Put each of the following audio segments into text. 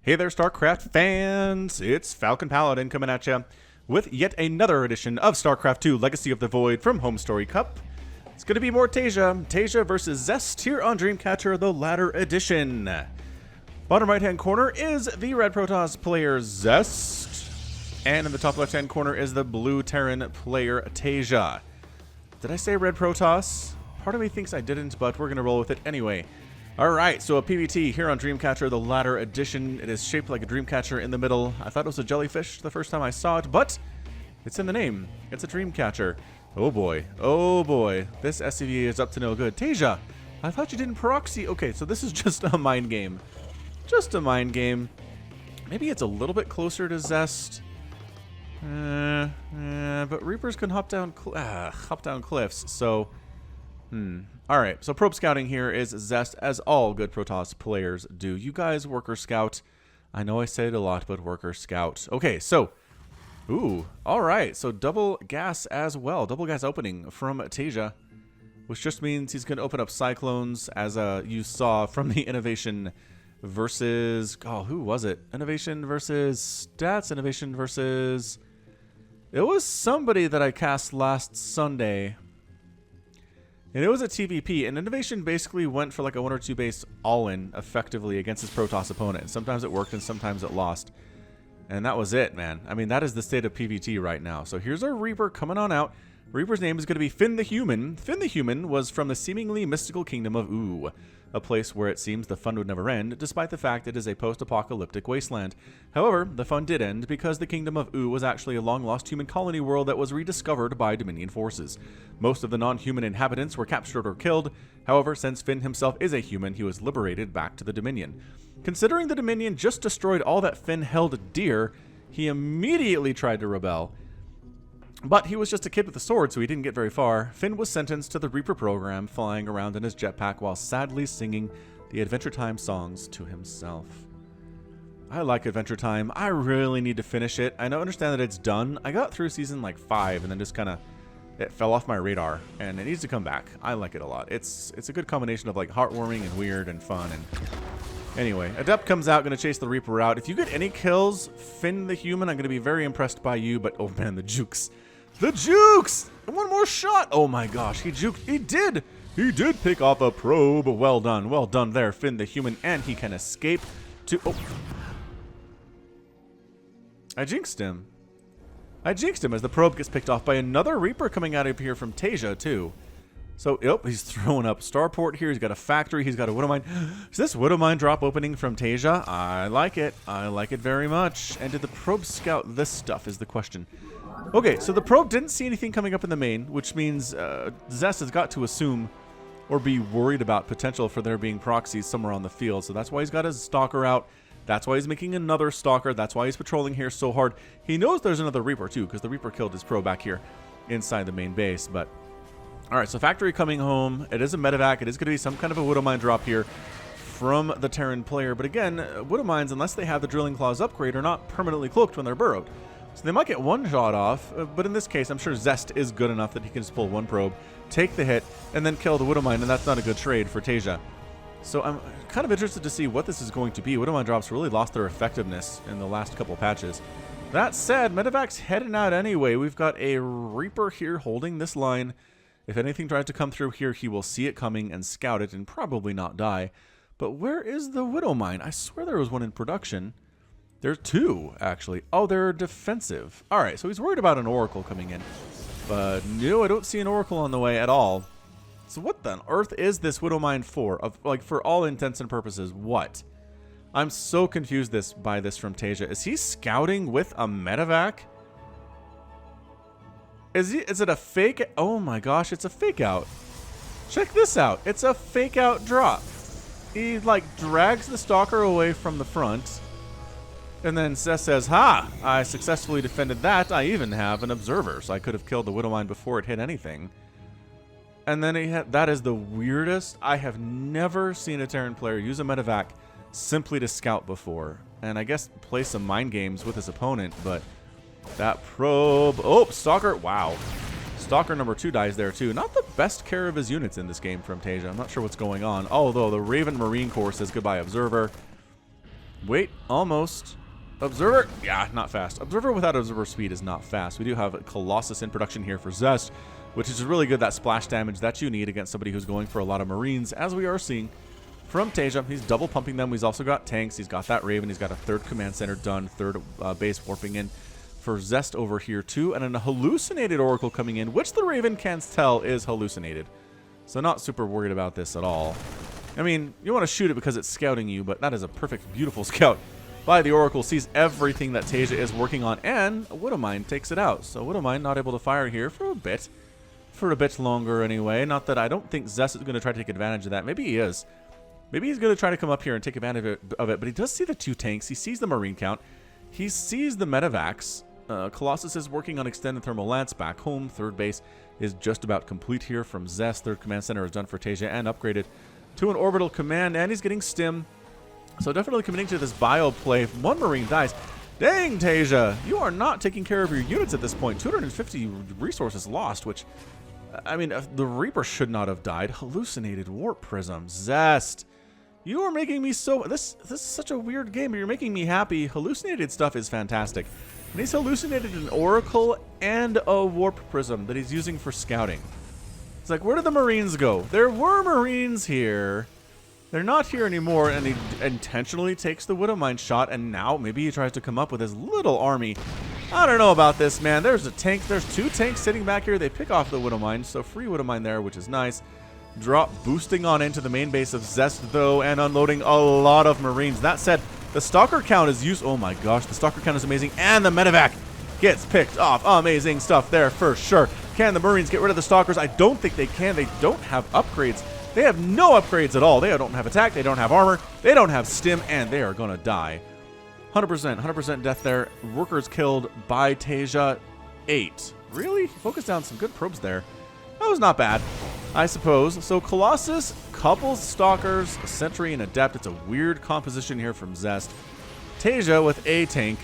Hey there, StarCraft fans! It's Falcon Paladin coming at you with yet another edition of StarCraft2 Legacy of the Void from Homestory Cup. It's going to be more Taeja versus Zest here on Dreamcatcher, the latter edition. Bottom right-hand corner is the red Protoss player Zest, and in the top left-hand corner is the blue Terran player Taeja. Did I say red Protoss? Part of me thinks I didn't, but we're going to roll with it anyway. Alright, so a PvT here on Dreamcatcher, the latter edition. It is shaped like a Dreamcatcher in the middle. I thought it was a jellyfish the first time I saw it, but it's in the name. It's a Dreamcatcher. Oh boy, this SCV is up to no good. Taeja, I thought you didn't proxy. Okay, so this is just a mind game. Just a mind game. Maybe it's a little bit closer to Zest. But Reapers can hop down cliffs, so... Alright, so probe scouting here is Zest, as all good Protoss players do. You guys, worker scout. I know I say it a lot, but worker scout. Okay, so... Ooh, alright, so double gas as well. Double gas opening from Taeja, which just means he's going to open up Cyclones, as you saw from the Innovation versus... Oh, who was it? Innovation versus Stats? Innovation versus... It was somebody that I cast last Sunday. And it was a TVP, and Innovation basically went for like a 1 or 2 base all-in, effectively, against his Protoss opponent. Sometimes it worked, and sometimes it lost. And that was it, man. I mean, that is the state of PvT right now. So here's our Reaper coming on out. Reaper's name is going to be Finn the Human. Finn the Human was from the seemingly mystical kingdom of Ooh, a place where it seems the fun would never end, despite the fact it is a post-apocalyptic wasteland. However, the fun did end because the kingdom of Ooh was actually a long-lost human colony world that was rediscovered by Dominion forces. Most of the non-human inhabitants were captured or killed. However, since Finn himself is a human, he was liberated back to the Dominion. Considering the Dominion just destroyed all that Finn held dear, he immediately tried to rebel. But he was just a kid with a sword, so he didn't get very far. Finn was sentenced to the Reaper program, flying around in his jetpack while sadly singing the Adventure Time songs to himself. I like Adventure Time. I really need to finish it. I understand that it's done. I got through season like 5 and then just kind of... It fell off my radar, and it needs to come back. I like it a lot. It's a good combination of like heartwarming and weird and fun. And anyway, Adept comes out, going to chase the Reaper out. If you get any kills, Finn the Human, I'm going to be very impressed by you. But oh man, the jukes. The jukes! One more shot! Oh my gosh, he juked. He did! He did pick off a probe. Well done there, Finn the Human. And he can escape to... Oh. I jinxed him. As the probe gets picked off by another Reaper coming out of here from Taeja, too. So, yep, he's throwing up Starport here. He's got a factory. He's got a Widow Mine. Is this Widow Mine drop opening from Taeja? I like it. I like it very much. And did the probe scout this stuff is the question. Okay, so the probe didn't see anything coming up in the main, which means Zest has got to assume or be worried about potential for there being proxies somewhere on the field. So that's why he's got his Stalker out. That's why he's making another Stalker. That's why he's patrolling here so hard. He knows there's another Reaper, too, because the Reaper killed his probe back here inside the main base. But, all right, so factory coming home. It is a medevac. It is going to be some kind of a Widow Mine drop here from the Terran player. But again, Widow Mines, unless they have the Drilling Claws upgrade, are not permanently cloaked when they're burrowed. So they might get one shot off, but in this case, I'm sure Zest is good enough that he can just pull one probe, take the hit, and then kill the Widow Mine, and that's not a good trade for Taeja. So I'm kind of interested to see what this is going to be. Widow Mine drops really lost their effectiveness in the last couple patches. That said, Medevac's heading out anyway. We've got a Reaper here holding this line. If anything tries to come through here, he will see it coming and scout it and probably not die. But where is the Widow Mine? I swear there was one in production. There's 2, actually. Oh, they're defensive. All right, so he's worried about an Oracle coming in. But no, I don't see an Oracle on the way at all. So what the earth is this Widow Mine for? Like, for all intents and purposes, what? I'm so confused by this from Taeja. Is he scouting with a medevac? Is it a fake? Oh my gosh, it's a fake out. Check this out. It's a fake out drop. He, like, drags the Stalker away from the front. And then Zest says, ha! I successfully defended that. I even have an observer, so I could have killed the Widow Mine before it hit anything. And then that is the weirdest. I have never seen a Terran player use a medevac simply to scout before. And I guess play some mind games with his opponent, but that probe... Oh, Stalker! Wow. Stalker number 2 dies there too. Not the best care of his units in this game from Taeja. I'm not sure what's going on. Although the Raven Marine Corps says goodbye, Observer. Wait, almost. Observer, yeah, not fast. Observer without observer speed is not fast. We do have Colossus in production here for Zest, which is really good, that splash damage that you need against somebody who's going for a lot of Marines, as we are seeing from Taeja. He's double pumping them. He's also got tanks. He's got that Raven. He's got a third command center done, third base warping in for Zest over here too, and a hallucinated Oracle coming in, which the Raven can tell is hallucinated. So not super worried about this at all. I mean, you want to shoot it because it's scouting you, but that is a perfect, beautiful scout by the Oracle. Sees everything that Taeja is working on, and Widowmine takes it out. So Widowmine not able to fire here for a bit longer anyway. Not that I don't think Zest is going to try to take advantage of that. Maybe he is. Maybe he's going to try to come up here and take advantage of it, but he does see the 2 tanks. He sees the Marine count. He sees the Medivacs. Colossus is working on extended thermal lance back home. Third base is just about complete here from Zest. Third command center is done for Taeja and upgraded to an orbital command, and he's getting stim. So definitely committing to this bio play. 1 Marine dies. Dang, Taeja, you are not taking care of your units at this point. 250 resources lost, which, I mean, the Reaper should not have died. Hallucinated Warp Prism. Zest, you are making me so... This is such a weird game, but you're making me happy. Hallucinated stuff is fantastic. And he's hallucinated an Oracle and a Warp Prism that he's using for scouting. It's like, where did the Marines go? There were Marines here. They're not here anymore, and he intentionally takes the Widowmine shot, and now maybe he tries to come up with his little army. I don't know about this, man. There's a tank. There's 2 tanks sitting back here. They pick off the Widowmine, so free Widowmine there, which is nice. Drop boosting on into the main base of Zest, though, and unloading a lot of Marines. That said, the Stalker count is used. Oh my gosh, the Stalker count is amazing, and the Medivac gets picked off. Amazing stuff there for sure. Can the Marines get rid of the Stalkers? I don't think they can. They don't have upgrades. They have no upgrades at all. They don't have attack. They don't have armor. They don't have stim, and they are going to die. 100% death there. Workers killed by Taeja. 8. Really? Focus down some good probes there. That was not bad, I suppose. So Colossus couples Stalkers, a Sentry, and Adept. It's a weird composition here from Zest. Taeja with a tank.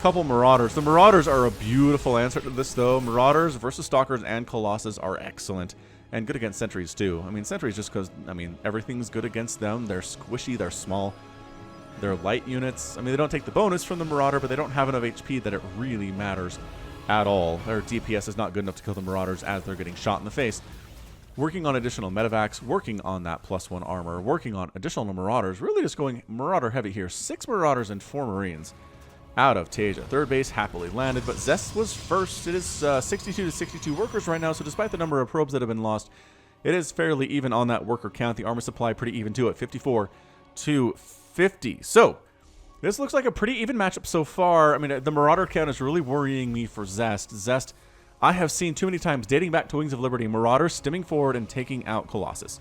Couple Marauders. The Marauders are a beautiful answer to this, though. Marauders versus Stalkers and Colossus are excellent. And good against Sentries, too. I mean, Sentries just because, I mean, everything's good against them. They're squishy, they're small, they're light units. I mean, they don't take the bonus from the Marauder, but they don't have enough HP that it really matters at all. Their DPS is not good enough to kill the Marauders as they're getting shot in the face. Working on additional Medivacs, working on that +1 armor, working on additional Marauders, really just going Marauder heavy here. 6 Marauders and 4 Marines out of Taeja. Third base happily landed, but Zest was first. It is 62 to 62 workers right now, so despite the number of probes that have been lost, it is fairly even on that worker count. The armor supply pretty even too at 54 to 50. So this looks like a pretty even matchup so far. I mean, the Marauder count is really worrying me for Zest. Zest, I have seen too many times, dating back to Wings of Liberty, Marauders stimming forward and taking out Colossus.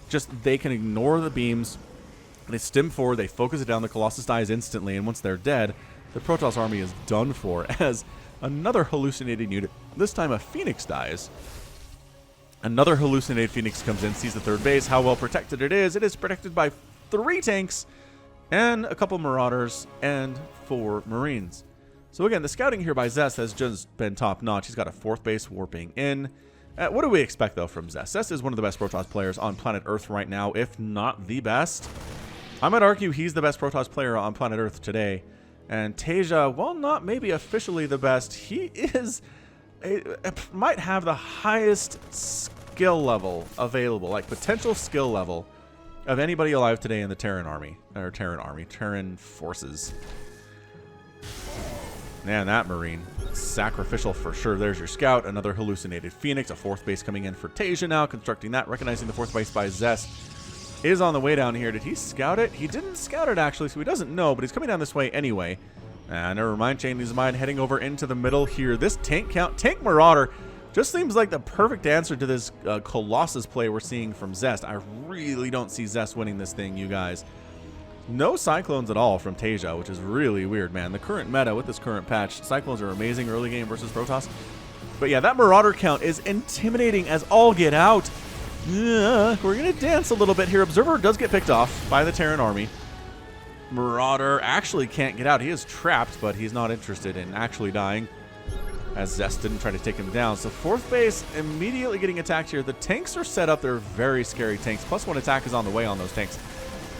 Just, they can ignore the beams. They stim forward, they focus it down, the Colossus dies instantly, and once they're dead, the Protoss army is done for, as another hallucinating unit, this time a Phoenix, dies. Another hallucinated Phoenix comes in, sees the third base, how well protected it is. It is protected by 3 tanks, and a couple Marauders, and 4 Marines. So again, the scouting here by Zest has just been top-notch. He's got a 4th base warping in. What do we expect, though, from Zest? Zest is one of the best Protoss players on planet Earth right now, if not the best. I might argue he's the best Protoss player on planet Earth today. And Taeja, while not maybe officially the best, he is might have the highest skill level available, like potential skill level of anybody alive today in the Terran army, or Terran forces. Man, that Marine, sacrificial for sure. There's your scout, another hallucinated Phoenix, a 4th base coming in for Taeja now, constructing that, recognizing the 4th base by Zest. Is on the way down here. Did he scout it? He didn't scout it, actually, so he doesn't know, but he's coming down this way anyway. Never mind, changing his mind, heading over into the middle here. This tank count, Tank Marauder, just seems like the perfect answer to this Colossus play we're seeing from Zest. I really don't see Zest winning this thing, you guys. No Cyclones at all from Taeja, which is really weird, man. The current meta with this current patch, Cyclones are amazing early game versus Protoss. But yeah, that Marauder count is intimidating as all get out. We're going to dance a little bit here. Observer does get picked off by the Terran army. Marauder actually can't get out. He is trapped, but he's not interested in actually dying, as Zest didn't try to take him down. So 4th base immediately getting attacked here. The tanks are set up. They're very scary tanks. +1 attack is on the way on those tanks,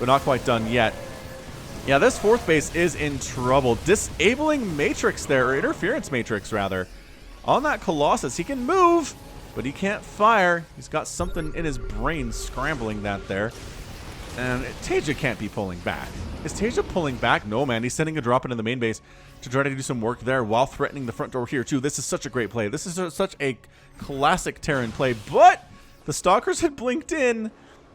but not quite done yet. Yeah, this fourth base is in trouble. Disabling Matrix there, or Interference Matrix, rather. On that Colossus, he can move, but he can't fire. He's got something in his brain scrambling that there. And Taeja can't be pulling back. Is Taeja pulling back? No, man. He's sending a drop into the main base to try to do some work there while threatening the front door here, too. This is such a great play. This is such a classic Terran play, but the Stalkers had blinked in,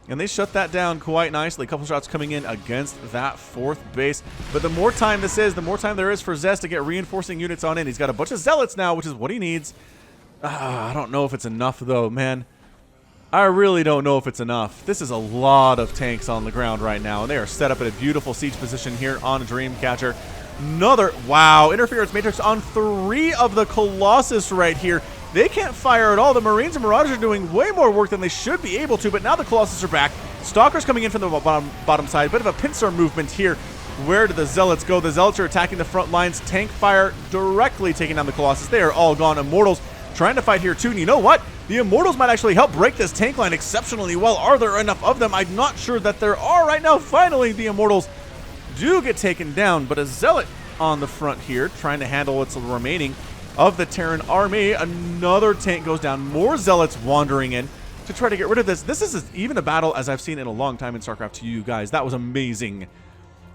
and they shut that down quite nicely. A couple shots coming in against that fourth base. But the more time this is, the more time there is for Zest to get reinforcing units on in. He's got a bunch of Zealots now, which is what he needs. I don't know if it's enough, though, man. I really don't know if it's enough. This is a lot of tanks on the ground right now, and they are set up in a beautiful siege position here on Dreamcatcher. Another, wow, Interference Matrix on 3 of the Colossus right here. They can't fire at all. The Marines and Marauders are doing way more work than they should be able to, but now the Colossus are back. Stalkers coming in from the bottom side. Bit of a pincer movement here. Where do the Zealots go? The Zealots are attacking the front lines. Tank fire directly taking down the Colossus. They are all gone. Immortals trying to fight here too, and you know what? The Immortals might actually help break this tank line exceptionally well. Are there enough of them? I'm not sure that there are right now. Finally, the Immortals do get taken down, but a Zealot on the front here trying to handle what's remaining of the Terran army. Another tank goes down. More Zealots wandering in to try to get rid of this. This is as even a battle as I've seen in a long time in StarCraft 2, you guys. That was amazing.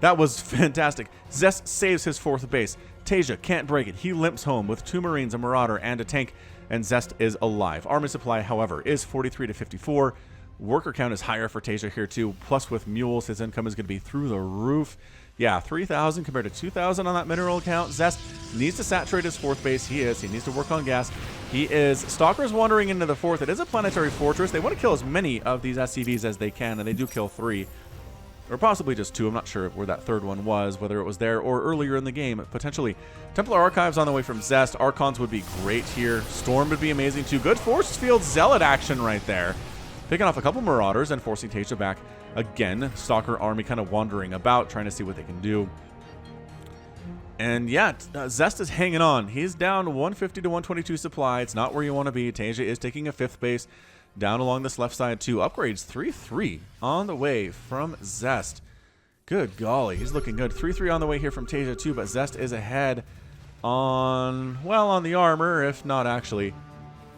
That was fantastic. Zest saves his fourth base. Taeja can't break it. He limps home with 2 Marines, a Marauder, and a tank, and Zest is alive. Army supply, however, is 43 to 54. Worker count is higher for Taeja here too. Plus with mules, his income is going to be through the roof. Yeah, 3,000 compared to 2,000 on that mineral count. Zest needs to saturate his fourth base. He needs to work on gas. He is. Stalkers wandering into the fourth. It is a planetary fortress. They want to kill as many of these SCVs as they can, and they do kill 3. Or possibly just 2. I'm not sure where that third one was, whether it was there or earlier in the game, potentially. Templar Archives on the way from Zest. Archons would be great here. Storm would be amazing too. Good force field Zealot action right there. Picking off a couple Marauders and forcing Taeja back again. Stalker army kind of wandering about, trying to see what they can do. And yeah, Zest is hanging on. He's down 150 to 122 supply. It's not where you want to be. Taeja is taking a 5th base. Down along this left side too. Upgrades 3-3 on the way from Zest. Good golly, he's looking good. 3-3 on the way here from Taeja too, but Zest is ahead on, well, on the armor, if not actually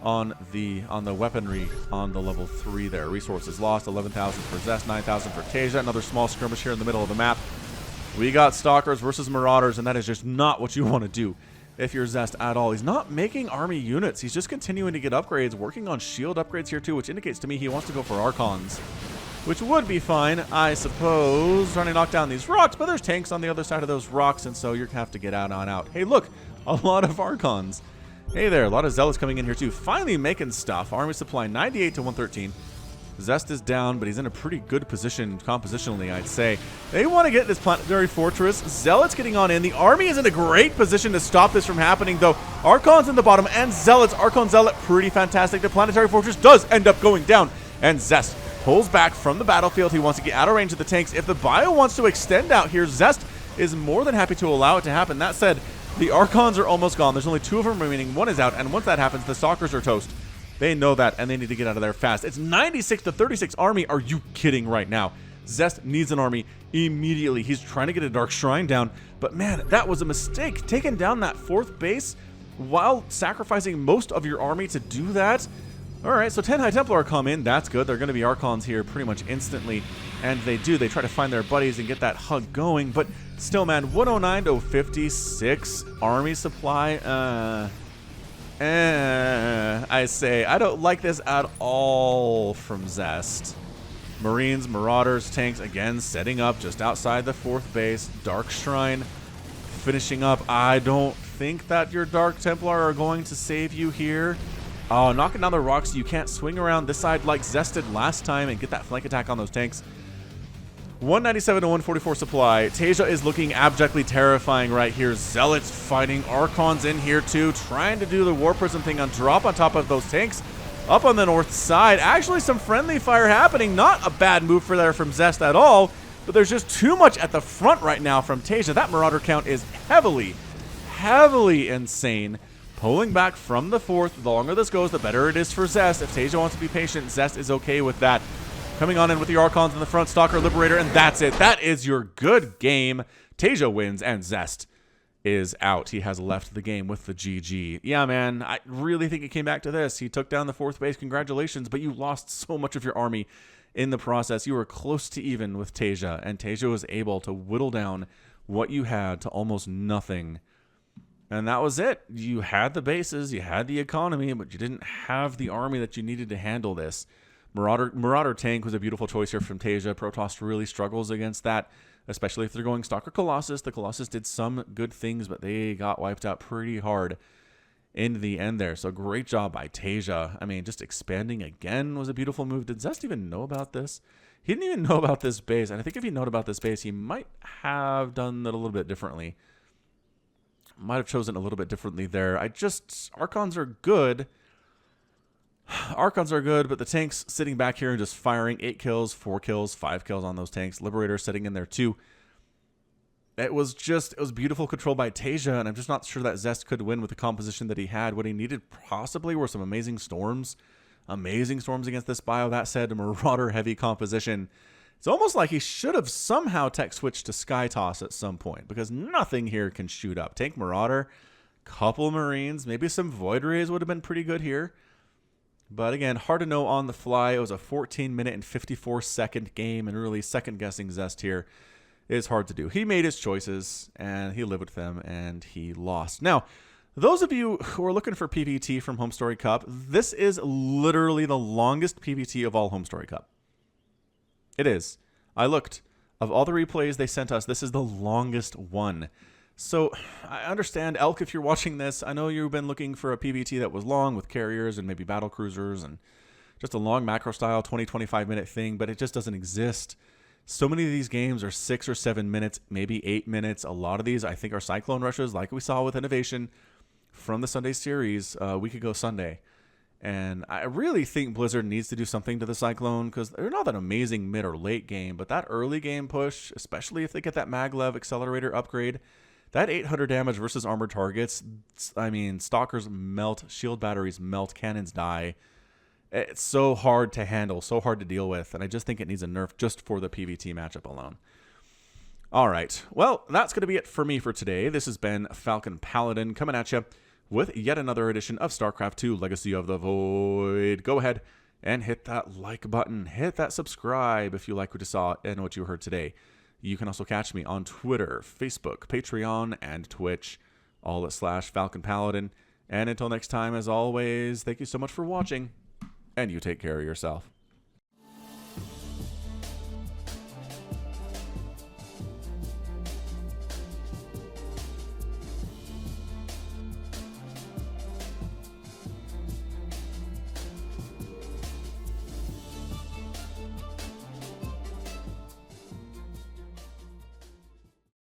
on the weaponry on the level 3 there. Resources lost, 11,000 for Zest, 9,000 for Taeja. Another small skirmish here in the middle of the map. We got Stalkers versus Marauders, and that is just not what you want to do if you're Zest at all. He's not making army units. He's just continuing to get upgrades, working on shield upgrades here too, which indicates to me he wants to go for Archons, which would be fine, I suppose, trying to knock down these rocks, but there's tanks on the other side of those rocks, and so you're going to have to get out on out. Hey, look, a lot of Archons. Hey there, a lot of Zealots coming in here too. Finally making stuff. Army supply 98 to 113. Zest is down, but he's in a pretty good position compositionally, I'd say. They want to get this planetary fortress. Zealots getting on in. The army is in a great position to stop this from happening, though. Archons in the bottom and Zealots. Archon Zealot, pretty fantastic. The planetary fortress does end up going down, and Zest pulls back from the battlefield. He wants to get out of range of the tanks. If the bio wants to extend out here, Zest is more than happy to allow it to happen. That said, the Archons are almost gone. There's only 2 of them remaining. 1 is out, and once that happens, the Stalkers are toast. They know that, and they need to get out of there fast. It's 96 to 36 army. Are you kidding right now? Zest needs an army immediately. He's trying to get a Dark Shrine down, but man, that was a mistake. Taking down that 4th base while sacrificing most of your army to do that. All right, so 10 High Templar come in. That's good. They're going to be Archons here pretty much instantly, and they do. They try to find their buddies and get that hug going, but still, man, 109 to 56 army supply. I say, I don't like this at all from Zest. Marines, Marauders, tanks, again, setting up just outside the 4th base. Dark Shrine finishing up. I don't think that your Dark Templar are going to save you here. Oh, knocking down the rocks. You can't swing around this side like Zest did last time and get that flank attack on those tanks. 197 to 144 supply. Taeja is looking abjectly terrifying right here. Zealots fighting Archons in here too, trying to do the War Prism thing on drop on top of those tanks. Up on the north side, actually some friendly fire happening. Not a bad move for there from Zest at all, but there's just too much at the front right now from Taeja. That Marauder count is heavily insane. Pulling back from the 4th. The longer this goes, the better it is for Zest. If Taeja wants to be patient, Zest is okay with that. Coming on in with the Archons in the front, Stalker, Liberator, and that's it. That is your good game. Taeja wins, and Zest is out. He has left the game with the GG. Yeah, man, I really think it came back to this. He took down the 4th base. Congratulations, but you lost so much of your army in the process. You were close to even with Taeja, and Taeja was able to whittle down what you had to almost nothing. And that was it. You had the bases, you had the economy, but you didn't have the army that you needed to handle this. Marauder tank was a beautiful choice here from Taeja. Protoss really struggles against that, especially if they're going Stalker Colossus. The Colossus did some good things, but they got wiped out pretty hard in the end there. So great job by Taeja. I mean, just expanding again was a beautiful move. Did Zest even know about this? He didn't even know about this base. And I think if he known about this base, he might have done it a little bit differently. Might have chosen a little bit differently there. Archons are good. Archons are good, but the tanks sitting back here and just firing 8 kills, 4 kills, 5 kills on those tanks. Liberator sitting in there too. It was beautiful control by Taeja, and I'm just not sure that Zest could win with the composition that he had. What he needed possibly were some amazing storms. Amazing storms against this bio. That said, a Marauder heavy composition. It's almost like he should have somehow tech switched to Sky Toss at some point, because nothing here can shoot up. Tank Marauder, couple Marines, maybe some Void Rays would have been pretty good here. But again, hard to know on the fly. It was a 14-minute and 54-second game, and really second-guessing Zest here is hard to do. He made his choices, and he lived with them, and he lost. Now, those of you who are looking for PVT from Homestory Cup, this is literally the longest PVT of all Homestory Cup. It is. I looked. Of all the replays they sent us, this is the longest one. So I understand, Elk, if you're watching this, I know you've been looking for a PVT that was long with carriers and maybe battle cruisers and just a long macro style 20-25 minute thing, but it just doesn't exist. So many of these games are 6 or 7 minutes, maybe 8 minutes. A lot of these I think are Cyclone rushes, like we saw with Innovation from the Sunday series a week ago Sunday. And I really think Blizzard needs to do something to the Cyclone, because they're not that amazing mid or late game, but that early game push, especially if they get that Maglev accelerator upgrade, that 800 damage versus armored targets, I mean, Stalkers melt, shield batteries melt, cannons die. It's so hard to handle, so hard to deal with, and I just think it needs a nerf just for the PvT matchup alone. All right, well, that's going to be it for me for today. This has been Falcon Paladin coming at you with yet another edition of StarCraft 2 Legacy of the Void. Go ahead and hit that like button. Hit that subscribe if you like what you saw and what you heard today. You can also catch me on Twitter, Facebook, Patreon, and Twitch, all at /Falcon Paladin. And until next time, as always, thank you so much for watching, and you take care of yourself.